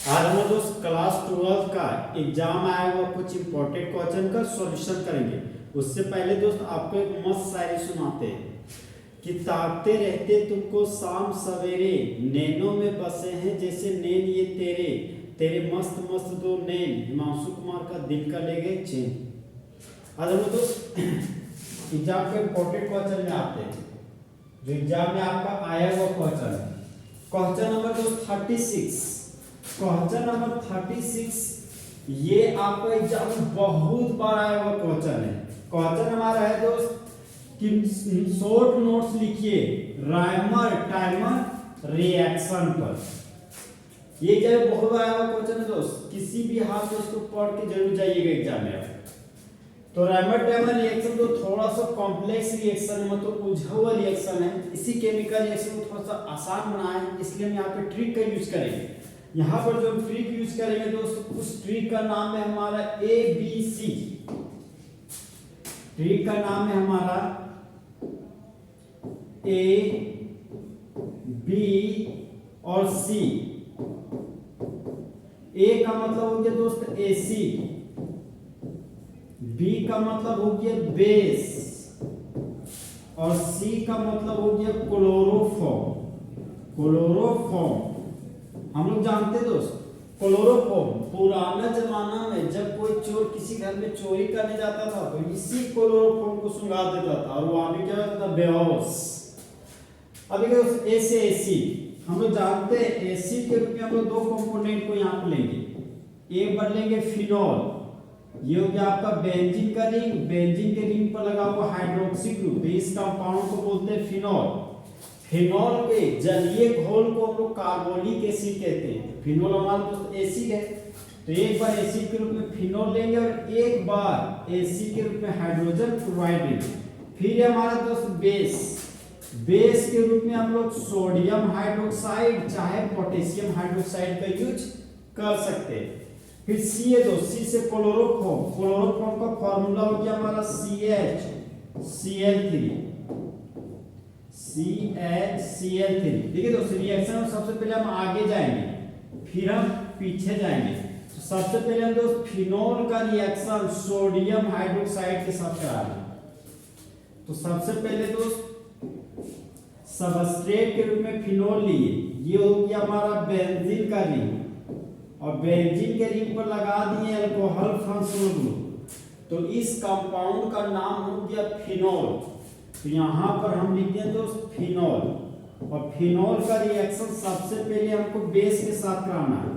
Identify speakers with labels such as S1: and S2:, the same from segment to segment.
S1: आज हम लोग दोस्त क्लास 12 का एग्जाम आया हुआ कुछ इंपॉर्टेंट क्वेश्चन का सॉल्यूशन करेंगे। उससे पहले दोस्त आपको एक मस्त शायरी सुनाते हैं कि ताकते रहते तुमको शाम सवेरे, नैनों में बसे हैं जैसे नैन ये तेरे, तेरे मस्त मस्त दो नैन, हिमांशु कुमार का दिल का ले गए चैन। आज हम लोग दोस्त एग्जाम के इंपॉर्टेंट क्वेश्चन में आते हैं, जो एग्जाम में आपका आया हुआ क्वेश्चन है। क्वेश्चन नंबर दोस्त 36, क्वेश्चन नंबर 36 ये आपका एग्जाम में बहुत बार आया हुआ क्वेश्चन है। क्वेश्चन हमारा है दोस्त कि शॉर्ट नोट्स लिखिए राइमर टाइमर रिएक्शन पर। ये क्या बहुत बार आया हुआ क्वेश्चन है दोस्त, किसी भी हाल में इसको पढ़ के जरूर जाइएगा एग्जाम में। तो राइमर टाइमर रिएक्शन तो थोड़ा सा कॉम्प्लेक्स रिएक्शन है, मतलब उलझा हुआ रिएक्शन है। इसी केमिकल रिएक्शन को थोड़ा सा आसान बनाया है, इसलिए हम यहाँ पे ट्रिक का यूज करेंगे। यहाँ पर जो हम ट्रिक यूज करेंगे दोस्तों, उस ट्रिक का नाम है हमारा ABC। ट्रिक का नाम है हमारा A, B और C। A का मतलब हो गया दोस्त AC, B का मतलब हो गया बेस और C का मतलब हो गया क्लोरोफॉर्म। क्लोरोफॉर्म हम लोग जानते दोस्त, क्लोरोफॉर्म पुराना जमाना में जब कोई चोर किसी घर में चोरी करने जाता था तो इसी क्लोरोफॉर्म को सुंघा देता था और वहां भी क्या होता था, बेहोश। अभी दोस्त ए से एसी हम लोग जानते हैं, एसिड के रूप में हम लोग दो कंपोनेंट को यहाँ पर लेंगे। एक बार लेंगे फिनॉल, ये हो गया आपका बेंजीन का रिंग, बेंजीन के रिंग पर लगा हुआ हाइड्रोक्सी ग्रुप, तो इस कंपाउंड को बोलते हैं फिनॉल। फिनॉल के जलीय घोल को हम लोग कार्बोनिक एसिड कहते हैं। फिनॉल हमारा दोस्त एसिड है, तो एक बार एसिड के रूप में फिनॉल लेंगे और एक बार एसिड के रूप में हाइड्रोजन क्लोराइड लेंगे। फिर हमारा दोस्त बेस, बेस के रूप में हम लोग सोडियम हाइड्रोक्साइड चाहे पोटेशियम हाइड्रोक्साइड का यूज कर सकते हैं। फिर सी है दोस्त, सी से क्लोरोफॉर्म, क्लोरोफॉर्म का फॉर्मूला हो गया हमारा CHCl3। CHCl3। देखिए दोस्तों रिएक्शन में सबसे पहले हम आगे जाएंगे फिर हम पीछे जाएंगे। तो सबसे पहले हम दोस्त फिनॉल का रिएक्शन सोडियम हाइड्रोक्साइड के साथ कराएंगे। तो सबसे पहले दोस्त सबस्ट्रेट के रूप में फिनॉल लिए, ये हो गया हमारा बेंजीन का रिंग और बेंजीन के रिंग पर लगा दिए अल्कोहल फंक्शनल ग्रुप, तो इस कंपाउंड का नाम हो गया फिनॉल। तो यहाँ पर हम लिखते हैं दोस्त फिनॉल, और फिनॉल का रिएक्शन सबसे पहले हमको बेस के साथ कराना है।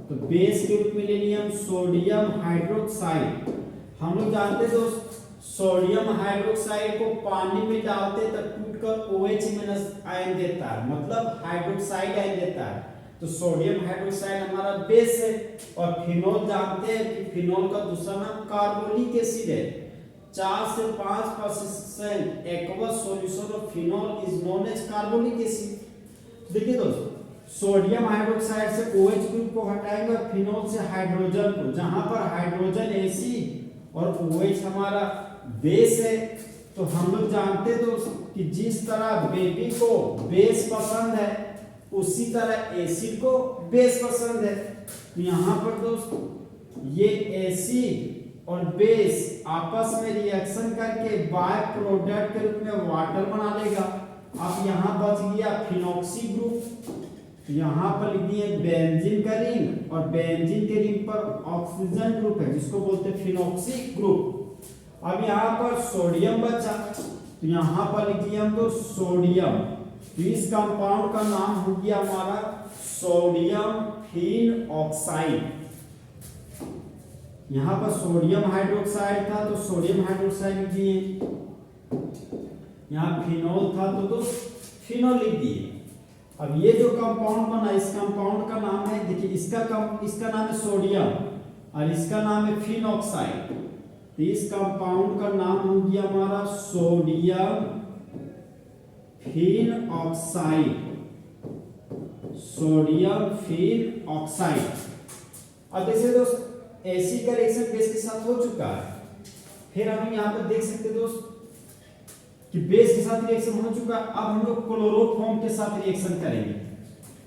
S1: तो बेस के रूप में ले लिया हम सोडियम हाइड्रोक्साइड। हम लोग जानते हैं दोस्त सोडियम हाइड्रोक्साइड को पानी में डालते तो टूटकर OH- आयन देता है, मतलब हाइड्रोक्साइड आयन देता है। तो सोडियम हाइड्रोक्साइड हमारा बेस है। और फिनॉल जानते हैं कि फिनॉल का दूसरा नाम कार्बोनिक एसिड है। 4 से 5% aqueous solution of phenol is known as carbonic acid. देखिए दोस्तों सोडियम हाइड्रोक्साइड से OH ग्रुप को हटाएंगे और फिनॉल से हाइड्रोजन को, जहां पर हाइड्रोजन एसिड और OH हमारा बेस है। तो हम लोग जानते हैं दोस्तों कि जिस तरह बेबी को बेस पसंद है उसी तरह एसिड को बेस पसंद है। तो यहाँ पर दोस्त ये एसिड और बेस आपस में रिएक्शन करके बाय प्रोडक्ट के रूप में वाटर बना लेगा। अब यहाँ बच गया फिनॉक्सी ग्रुप, यहाँ पर लिख दिए बेंजीन का रिंग और बेंजीन के रिंग पर ऑक्सीजन ग्रुप है जिसको बोलते हैं फिनॉक्सी ग्रुप। अब यहाँ पर सोडियम बचा, तो यहाँ पर लिख दिया हम तो सोडियम। तो इस कंपाउंड का नाम हो गया हमारा सोडियम फिन ऑक्साइड। यहाँ पर सोडियम हाइड्रोक्साइड था तो सोडियम हाइड्रोक्साइड लिख दिए, यहाँ फिनॉल था तो फिनॉल लिख दिए। अब ये जो कंपाउंड बना इस कंपाउंड का नाम है, देखिए इसका नाम है सोडियम और इसका नाम है फिन ऑक्साइड। तो इस कंपाउंड का नाम हो गया हमारा sodium phenoxide, sodium phenoxide. अब जैसे दोस्त एसिड का रिएक्शन बेस के साथ हो चुका है, फिर हम यहाँ पर देख सकते हैं दोस्त कि बेस के साथ रिएक्शन हो चुका है। अब हम लोग क्लोरोफॉर्म के साथ रिएक्शन करेंगे।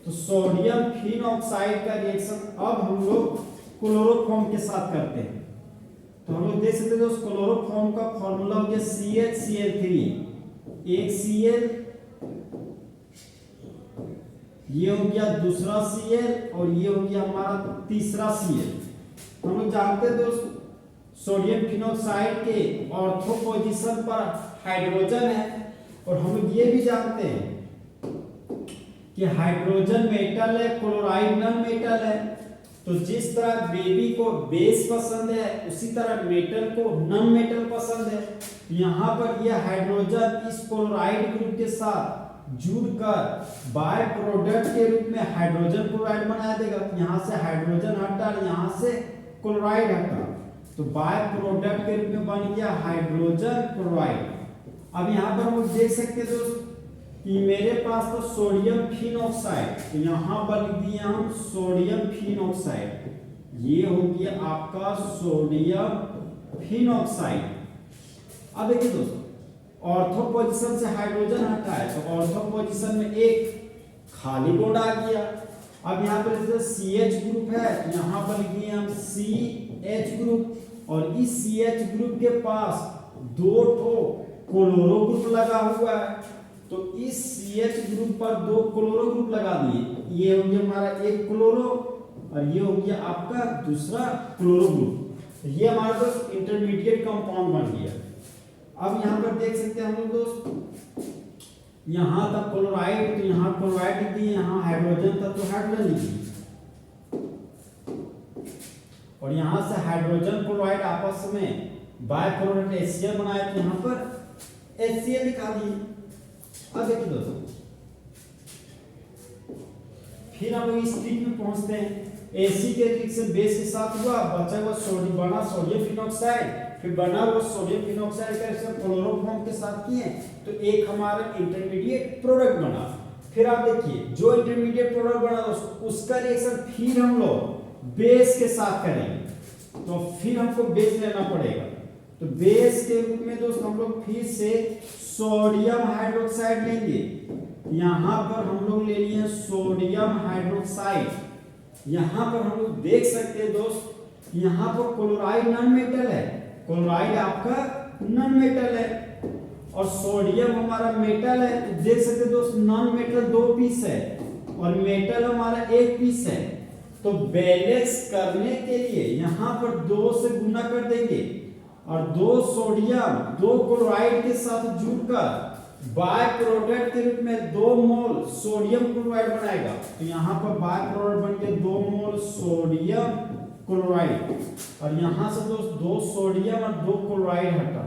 S1: तो तो सोडियम फिनॉक्साइड का रिएक्शन अब हम लोग क्लोरोफॉर्म के साथ करते हैं। तो हम लोग देख सकते हैं दोस्त क्लोरोफॉर्म का फॉर्मूला हो गया CH Cl3, एक Cl, ये हो गया दूसरा Cl और ये हो गया हमारा तीसरा Cl। हम लोग जानते हैं दोस्त सोडियम फिनॉक्साइड के ऑर्थो पोजीशन पर हाइड्रोजन है, और हम लोग ये भी जानते हैं कि हाइड्रोजन मेटल है, क्लोराइड नॉन मेटल है। तो जिस तरह बेबी को बेस पसंद है उसी तरह मेटल को नॉन मेटल पसंद है। यहाँ पर यह हाइड्रोजन इस क्लोराइड ग्रुप के साथ जुड़कर बाय प्रोडक्ट के रूप में हाइड्रोजन क्लोराइड बना देगा। यहाँ से हाइड्रोजन हटा, यहाँ से क्लोराइड हटा, तो बाय प्रोडक्ट के रूप में बन गया हाइड्रोजन क्लोराइड। अब यहाँ पर हम देख सकते हैं दोस्त कि मेरे पास तो सोडियम फिनॉक्साइड, तो यहाँ पर लिख दिए हम सोडियम फिनॉक्साइड, ये हो गया आपका सोडियम फिनॉक्साइड। अब देखिए दोस्तों ऑर्थो पोजीशन से हाइड्रोजन हटा है, तो ऑर्थो पोजीशन में एक खाली बॉन्ड आ गया। अब यहाँ पर CH ग्रुप है, यहाँ पर लिख दिए हम CH ग्रुप, और इस CH ग्रुप के पास दो ठो क्लोरो ग्रुप लगा हुआ है। तो इस CH ग्रुप पर दो क्लोरो ग्रुप लगा दिए, ये हो गया हमारा एक क्लोरो और ये हो गया आपका दूसरा क्लोरो ग्रुप। ये हमारा दोस्त इंटरमीडिएट कंपाउंड बन गया। अब यहाँ पर देख सकते हैं हम लोग दोस्त, यहाँ तक क्लोराइड, तो यहाँ क्लोराइड लिख दिए, यहाँ हाइड्रोजन था तो हाइड्रोजन लिख दिए, और यहाँ से हाइड्रोजन क्लोराइड आपस में बाय प्रोडक्ट HCl बनाया, तो यहाँ पर HCl लिखा दिए। अब देखिए दोस्तों फिर हम लोग इस ट्रिक में पहुंचते हैं। एसिड के रिएक्शन बेस के साथ हुआ, बचा हुआ सोडियम बना सोडियम फिनॉक्साइड, फिर बना हुआ सोडियम फिनॉक्साइड का रिएक्शन क्लोरोफॉर्म के साथ किए, तो एक हमारा इंटरमीडिएट प्रोडक्ट बना। फिर आप देखिए जो इंटरमीडिएट प्रोडक्ट बना उसका रिएक्शन फिर हम लोग बेस के साथ करेंगे, तो फिर हमको बेस लेना पड़ेगा। तो बेस के रूप में दोस्त हम लोग फिर से सोडियम हाइड्रोक्साइड लेंगे। यहाँ पर हम लोग ले लिए सोडियम हाइड्रोक्साइड। यहाँ पर हम लोग देख सकते हैं दोस्त यहाँ पर क्लोराइड नॉन मेटल है, क्लोराइड आपका नॉन मेटल है और सोडियम हमारा मेटल है। तो देख सकते हैं दोस्त नॉन मेटल दो पीस है और मेटल हमारा एक पीस है। तो बैलेंस करने के लिए यहाँ पर दो से गुना कर देंगे और दो सोडियम दो क्लोराइड के साथ जुड़कर बाय प्रोडक्ट के रूप में 2 मोल सोडियम क्लोराइड बनाएगा। तो यहाँ पर बाय प्रोडक्ट बन के 2 मोल सोडियम क्लोराइड और यहाँ से दोस्त 2 सोडियम और 2 क्लोराइड हटा।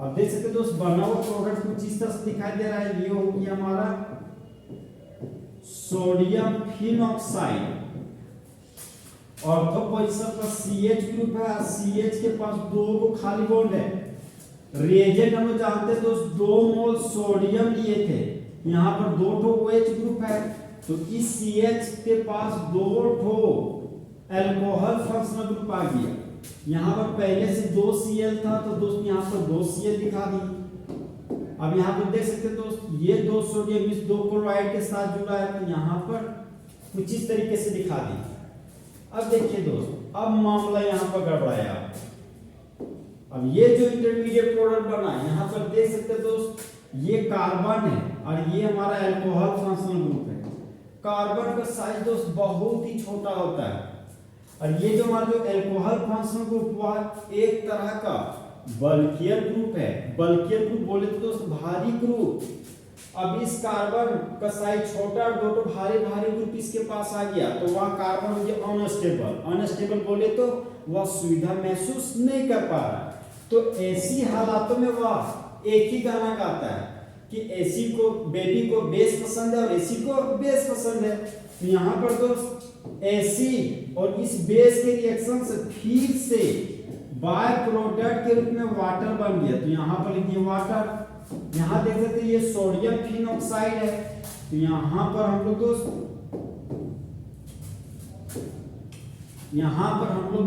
S1: अब देख सकते दोस्त बना हुआ प्रोडक्ट कुछ इस तरह से दिखाई दे रहा है। ये हो गया हमारा सोडियम फिनॉक्साइड। ऑर्थो पोजीशन पर CH ग्रुप है, CH के पास 2 खाली बॉन्ड है। रिएजेंट हम लोग जानते हैं दोस्त 2 मोल सोडियम लिए थे, यहाँ पर 2 ठो OH ग्रुप है। तो इस CH के पास 2 ठो अल्कोहल फंक्शनल ग्रुप आ गया। यहाँ पर पहले से 2 Cl था तो दोस्त यहाँ पर 2 Cl दिखा दी। अब यहाँ पर देख सकते हैं दोस्त ये 2 सोडियम इस 2 क्लोराइड के साथ जुड़ा है, तो यहाँ पर कुछ इस तरीके से दिखा दी। अब देखिए दोस्त अब मामला यहाँ पर गड़बड़ाया। अब ये जो इंटरमीडिएट प्रोडक्ट बना यहाँ पर देख सकते हैं दोस्त ये कार्बन है और ये हमारा अल्कोहल फंक्शनल ग्रुप है। कार्बन का साइज दोस्त बहुत ही छोटा होता है और ये जो हमारा जो अल्कोहल फंक्शनल ग्रुप वह एक तरह का बल्कियर ग्रुप है। बल्कियर ग्रुप बोले तो दोस्त भारी ग्रुप। अब इस कार्बन का साइज छोटा और 2 भारी भारी ग्रुप इसके पास आ गया तो वह कार्बन हो गया अनस्टेबल। अनस्टेबल बोले तो वह सुविधा महसूस नहीं कर पा रहा। तो ऐसी हालातों में वह एक ही गाना गाता है कि एसी को बेबी को बेस पसंद है और एसी को बेस पसंद है। तो यहाँ पर दोस्त एसी और इस बेस के रिएक्शन से फिर से बाय प्रोडक्ट के रूप में वाटर बन गया। तो यहाँ पर लिखिए वाटर। यहाँ देख सकते हैं ये सोडियम फिनॉक्साइड है। तो यहाँ पर हम लोग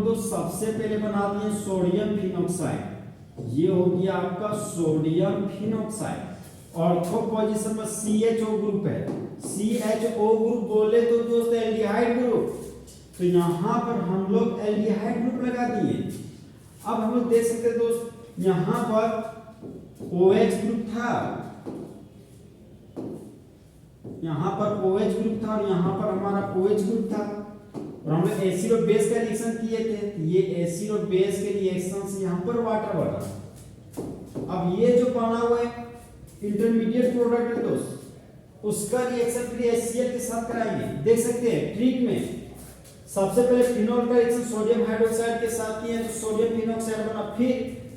S1: दोस्त सबसे पहले बना दिए सोडियम फिनॉक्साइड। ये हो गया आपका सोडियम फिनॉक्साइड। ऑर्थो पोजीशन में CHO ग्रुप है, CHO ग्रुप बोले तो दोस्त एल्डिहाइड ग्रुप, तो यहाँ पर हम लोग एल्डिहाइड ग्रुप लगा दिए। अब हम लोग देख सकते हैं दोस्त यहाँ पर OH ग्रुप था, यहाँ पर OH ग्रुप था और यहाँ पर हमारा OH ग्रुप था, और हम लोग एसिड और बेस का रिएक्शन किए थे, ये एसिड और बेस के रिएक्शन से यहाँ पर वाटर बना। अब ये जो बना हुआ है इंटरमीडिएट प्रोडक्ट है दोस्त, उसका रिएक्शन फिर HCl के साथ कराएंगे। देख सकते हैं ट्रिक में सबसे पहले फिनोल का रिएक्शन सोडियम हाइड्रोक्साइड के साथ किए तो सोडियम फिनोक्साइड बना, फिर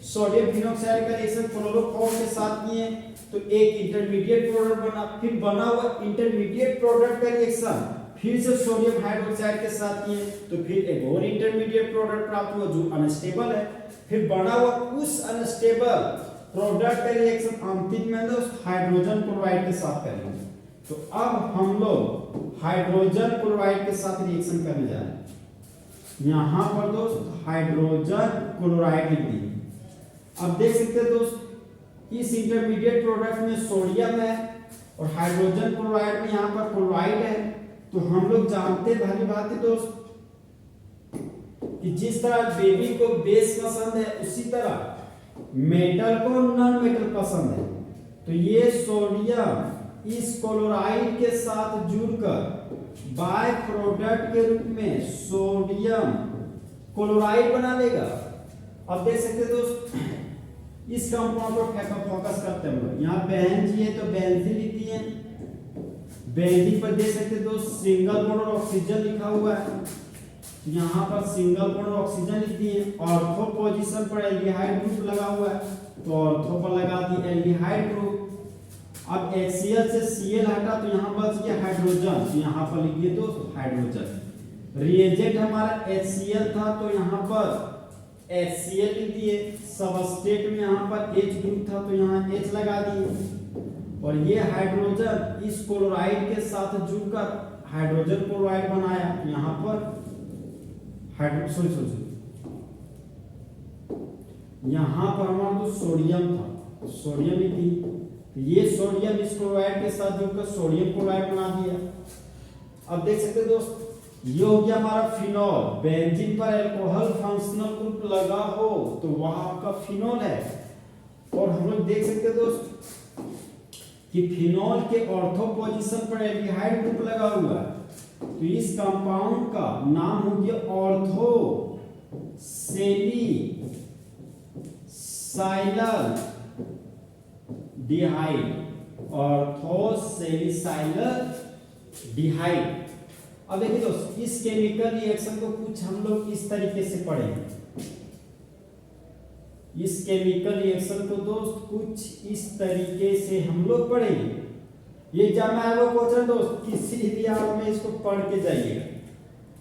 S1: सोडियम फिनोक्साइड का रिएक्शन क्लोरोफॉर्म के साथ किए तो एक इंटरमीडिएट प्रोडक्ट बना, फिर बना हुआ इंटरमीडिएट प्रोडक्ट का रिएक्शन फिर से सोडियम हाइड्रोक्साइड के साथ किए तो फिर एक और इंटरमीडिएट प्रोडक्ट प्राप्त हुआ जो अनस्टेबल है, फिर बना हुआ उस अनस्टेबल प्रोडक्ट का रिएक्शन अंतिम में हाइड्रोजन क्लोराइड के साथ करेंगे। तो अब हम लोग हाइड्रोजन क्लोराइड के साथ रिएक्शन करने जा रहे हैं। यहाँ पर दोस्त हाइड्रोजन क्लोराइड लिख दिए। अब देख सकते हैं दोस्त इस इंटरमीडिएट प्रोडक्ट में सोडियम है और हाइड्रोजन क्लोराइड में यहाँ पर क्लोराइड है। तो हम लोग जानते भली बात है दोस्त कि जिस तरह बेबी को बेस पसंद है उसी तरह मेटल को नॉन मेटल पसंद है। तो ये सोडियम इस क्लोराइड के साथ जुड़कर बाय प्रोडक्ट के रूप में सोडियम क्लोराइड बना लेगा। अब देख सकते हैं दोस्त इस कंपाउंड पर फोकस करते हैं हम लोग। यहाँ बेंजीन है तो बेंजीन लिख दिए, बेंजीन पर देख सकते हैं दोस्त सिंगल बॉन्ड और ऑक्सीजन लिखा हुआ है, यहाँ पर सिंगल बॉन्ड और ऑक्सीजन लिख दिए। ऑर्थो पोजीशन पर एल्डिहाइड ग्रुप लगा हुआ है तो ऑर्थो पर लगा दिए एल्डिहाइड ग्रुप। अब HCl से Cl हटा तो यहाँ बच गया हाइड्रोजन, तो यहाँ पर लिख दिए दोस्त हाइड्रोजन। रिएजेंट हमारा HCl था तो यहाँ पर HCl लिख दिए। सबस्ट्रेट में यहाँ पर H ग्रुप था तो यहाँ H लगा दिए। और ये हाइड्रोजन इस क्लोराइड के साथ जुड़कर हाइड्रोजन क्लोराइड बनाया, यहाँ पर यहाँ पर हमारा तो सोडियम था, सोडियम लिख दी। तो ये सोडियम इस क्लोराइड के साथ जुड़कर सोडियम क्लोराइड बना दिया। अब देख सकते हैं दोस्त ये हो गया हमारा फिनॉल। बेंजीन पर अल्कोहल फंक्शनल ग्रुप लगा हो तो वह आपका फिनॉल है। और हम लोग देख सकते हैं दोस्त कि फिनॉल के ऑर्थो पोजीशन पर एल्डिहाइड ग्रुप लगा हुआ है तो इस कंपाउंड का नाम हो गया ऑर्थो सेलिसाइलल डिहाइड, ऑर्थो सेलिसाइलल डिहाइड। अब देखिए दोस्त इस केमिकल रिएक्शन को कुछ हम लोग इस तरीके से पढ़ेंगे। इस केमिकल रिएक्शन को दोस्त कुछ इस तरीके से हम लोग पढ़ेंगे। ये एग्जाम में आएगा क्वेश्चन दोस्त किसी भी हाल में इसको पढ़ के जाइएगा,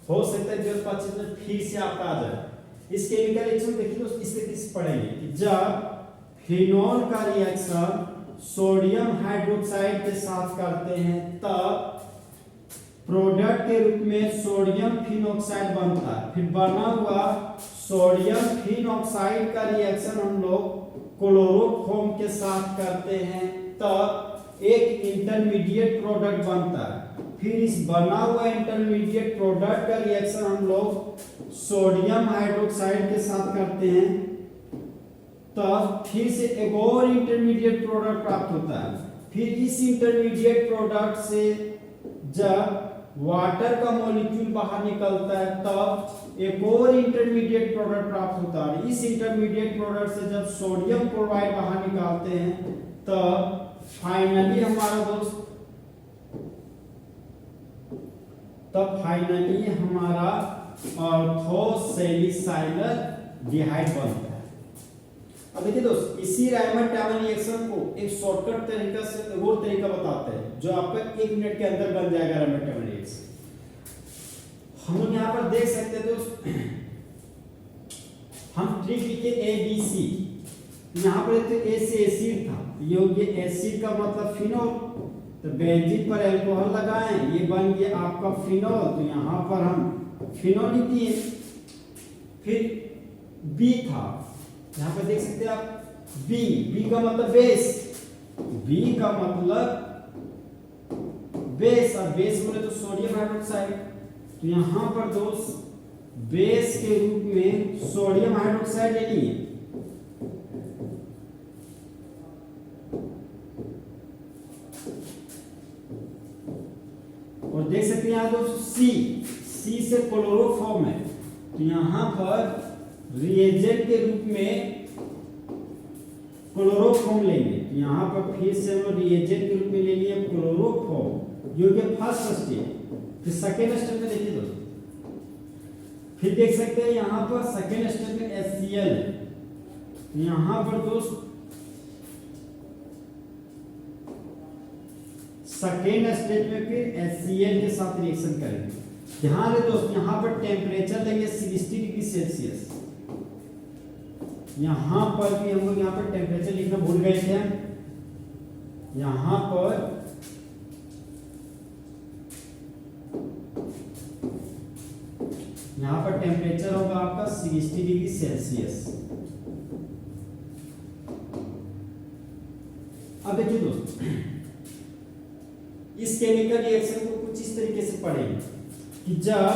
S1: हो सकता है 2025 में फिर से आपका आ जाए। इस केमिकल रिएक्शन देखिए दोस्त इस तरीके से पढ़ेंगे कि जब फिनॉल का रिएक्शन सोडियम हाइड्रोक्साइड के साथ करते हैं तब प्रोडक्ट के रूप में सोडियम फिनॉक्साइड बनता है। फिर बना हुआ सोडियम फिनॉक्साइड का रिएक्शन हम लोग क्लोरोफॉर्म के साथ करते हैं तब एक इंटरमीडिएट प्रोडक्ट बनता है। फिर इस बना हुआ इंटरमीडिएट प्रोडक्ट का रिएक्शन हम लोग सोडियम हाइड्रोक्साइड के साथ करते हैं तब फिर से एक और इंटरमीडिएट प्रोडक्ट प्राप्त होता है। फिर इस इंटरमीडिएट प्रोडक्ट से जब वाटर का मॉलिक्यूल बाहर निकलता है तब एक और इंटरमीडिएट प्रोडक्ट प्राप्त होता है। इस इंटरमीडिएट प्रोडक्ट से जब सोडियम क्लोराइड बाहर निकालते हैं तब फाइनली हमारा दोस्त हमारा ऑर्थो सेलिसाइलल डिहाइड बनता है। अब देखिए दोस्त इसी रायमंड-टैमन रिएक्शन को एक शॉर्टकट तरीका से और तरीका बताते हैं जो आपका 1 मिनट के अंदर बन जाएगा रायमंड-टैमन रिएक्शन। हम लोग यहाँ पर देख सकते हैं दोस्त हम ट्रिक लिखे ABC, यहाँ पर तो A से एसिड था, ये हो गया एसिड का मतलब फिनॉल, तो बेंजीन पर अल्कोहल लगाएं ये बन गया आपका फिनॉल, तो यहाँ पर हम फिनॉल लिख दिए। फिर B था, यहाँ पर देख सकते हैं आप B का मतलब बेस, बी का मतलब बेस, और बेस बोले तो सोडियम हाइड्रोक्साइड। तो यहां पर दोस्त बेस के रूप में सोडियम हाइड्रोक्साइड लेनी है। और देख सकते हैं यहां दोस्त सी से क्लोरोफॉर्म है, तो यहां पर रिएजेंट के रूप में क्लोरोफॉर्म लेंगे। तो यहां पर फिर से हम रिएजेंट के रूप में ले लिए क्लोरोफॉर्म, जो कि फर्स्ट स्टेप। फिर सेकेंड स्टेप में देखिए दोस्तों, फिर देख सकते हैं यहां पर सेकेंड स्टेप में HCl है। यहां पर दोस्त सेकेंड स्टेप में फिर HCl के साथ रिएक्शन करेंगे। ध्यान रहे दोस्त, यहां पर टेम्परेचर लेंगे 60 डिग्री सेल्सियस। यहां पर भी हम लोग यहां पर टेम्परेचर लिखना भूल गए थे। यहां पर टेम्परेचर होगा आपका 60 डिग्री सेल्सियस। अब देखिए दोस्त, इस केमिकल रिएक्शन को कुछ इस तरीके से पढ़ेंगे कि जब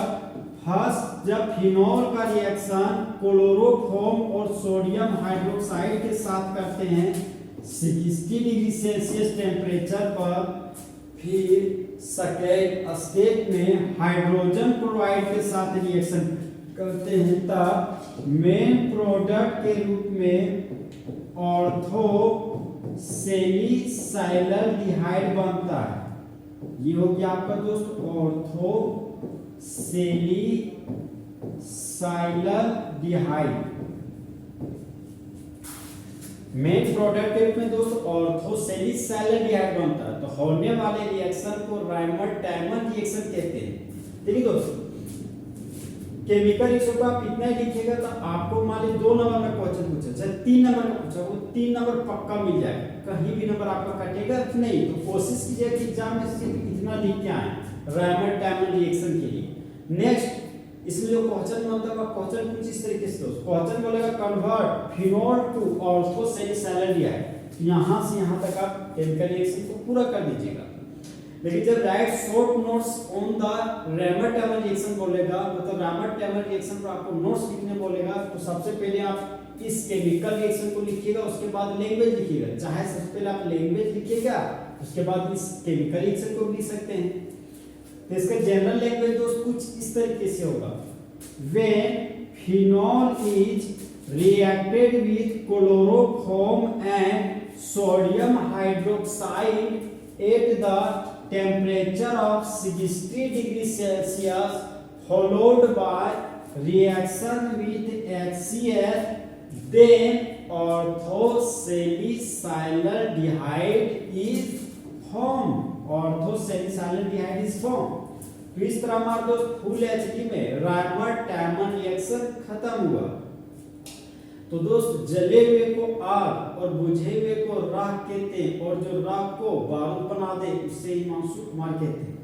S1: फिनॉल का रिएक्शन क्लोरोफॉर्म और सोडियम हाइड्रोक्साइड के साथ करते हैं 60 डिग्री सेल्सियस टेम्परेचर पर, फिर सेकेंड स्टेप में हाइड्रोजन क्लोराइड के साथ रिएक्शन करते हैं, तब मेन प्रोडक्ट के रूप में ऑर्थो सेलिसाइलडिहाइड बनता है। ये हो गया आपका दोस्त ऑर्थो सेलिसाइलडिहाइड। मेन प्रोडक्ट के रूप में दोस्त ऑर्थो सेलिसाइलडिहाइड बनता है। तो होने वाले रिएक्शन को रायमंड-टैमन रिएक्शन कहते हैं। ठीक है दोस्त, केमिकल रिएक्शन को आप इतना ही लिखिएगा तो आपको मान लीजिए 2 नंबर में क्वेश्चन पूछा, चाहे 3 नंबर में पूछा, वो 3 नंबर पक्का मिल जाएगा, कहीं भी नंबर आपका कटेगा नहीं। तो कोशिश कीजिए कि एग्जाम में सिर्फ इतना लिख के आए रायमंड-टैमन रिएक्शन के लिए। नेक्स्ट, इसमें जो क्वेश्चन बनता है क्वेश्चन कुछ इस तरीके से दोस्त, क्वेश्चन बोलेगा कन्वर्ट फिनॉल टू ऑर्थो सेलिसाइलडिहाइड। यहां से यहां तक आप केमिकल रिएक्शन को पूरा कर दीजिएगा। लेकिन जब write short notes on the Reimer Tiemann reaction बोलेगा, मतलब रायमंड-टैमन रिएक्शन पर आपको नोट्स लिखने बोलेगा, तो सबसे पहले आप इस केमिकल रिएक्शन को लिखिएगा, उसके बाद लैंग्वेज लिखिएगा। चाहे सबसे पहले आप लैंग्वेज लिखिएगा, उसके बाद इस केमिकल रिएक्शन को लिख सकते हैं। तो इसका जनरल लैंग्वेज दोस्त कुछ इस तरीके से होगा, when phenol is reacted with chloroform and sodium hydroxide at the temperature of 60 degree Celsius followed by reaction with HCl, then orthosalicylaldehyde is formed. Orthosalicylaldehyde is formed. तो इस तरह हमारे दोस्त फुल एचडी में रायमंड-टैमन रिएक्शन खत्म हुआ। तो दोस्त, जले हुए को आग और बुझे हुए को राख कहते हैं, और जो राख को बारूद बना दे उससे हिमांशु कुमार कहते हैं।